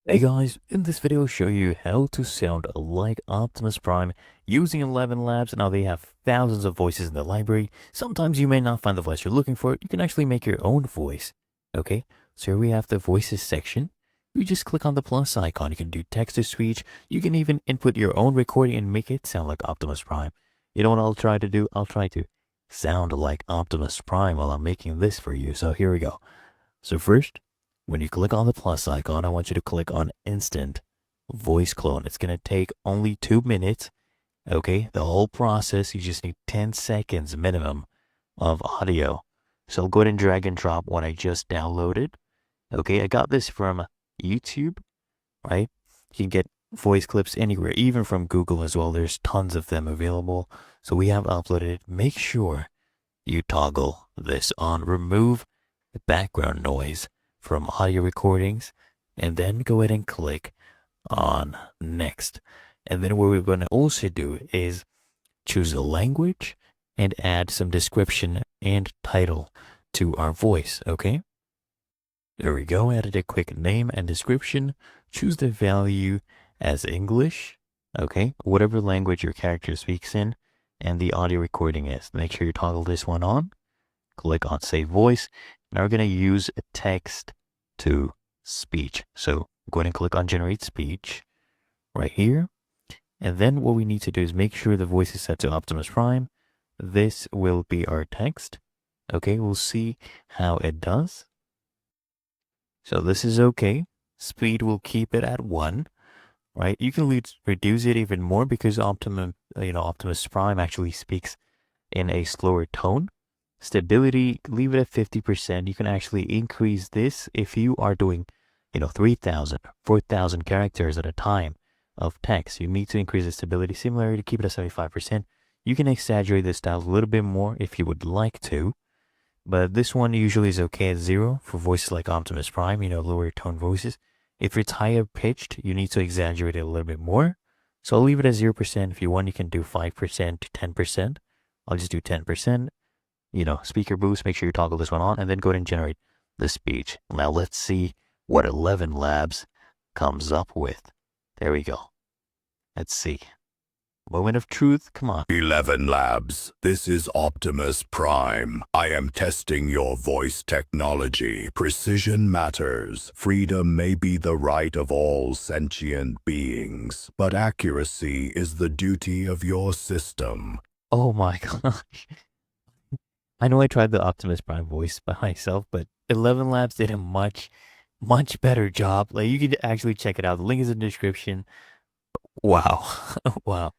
Hey guys, in this video I'll show you how to sound like Optimus Prime using ElevenLabs. Now they have thousands of voices in the library. Sometimes you may not find the voice you're looking for. You can actually make your own voice. Okay, so here we have the voices section. You just click on the plus icon. You can do text to speech. You can even input your own recording and make it sound like Optimus Prime. You know what I'll try to do? I'll try to sound like Optimus Prime while I'm making this for you. So here we go. So first, when you click on the plus icon, I want you to click on Instant Voice Clone. It's going to take only 2 minutes. Okay, the whole process, you just need 10 seconds minimum of audio. So I'll go ahead and drag and drop what I just downloaded. Okay, I got this from YouTube, right? You can get voice clips anywhere, even from Google as well. There's tons of them available. So we have uploaded it. Make sure you toggle this on. Remove the background noise from audio recordings, and then go ahead and click on next. And then what we're going to also do is choose a language and add some description and title to our voice. Okay, there we go. Added a quick name and description. Choose the value as English. Okay, whatever language your character speaks in and the audio recording is. Make sure you toggle this one on. Click on save voice. Now we're going to use a text to speech. So go ahead and click on generate speech right here. And then what we need to do is make sure the voice is set to Optimus Prime. This will be our text. Okay, we'll see how it does. So this is okay. Speed will keep it at 1, right? You can reduce it even more because Optimus Prime actually speaks in a slower tone. Stability, leave it at 50%. You can actually increase this if you are doing, 3,000, 4,000 characters at a time of text. You need to increase the stability. Similarly, to keep it at 75%. You can exaggerate the style a little bit more if you would like to. But this one usually is okay at 0 for voices like Optimus Prime, lower tone voices. If it's higher pitched, you need to exaggerate it a little bit more. So I'll leave it at 0%. If you want, you can do 5% to 10%. I'll just do 10%. Speaker boost, make sure you toggle this one on, and then go ahead and generate the speech. Now let's see what ElevenLabs comes up with. There we go. Let's see. Moment of truth, come on. ElevenLabs, this is Optimus Prime. I am testing your voice technology. Precision matters. Freedom may be the right of all sentient beings, but accuracy is the duty of your system. Oh my gosh. I know I tried the Optimus Prime voice by myself, but ElevenLabs did a much better job. Like, you can actually check it out. The link is in the description. Wow. Wow.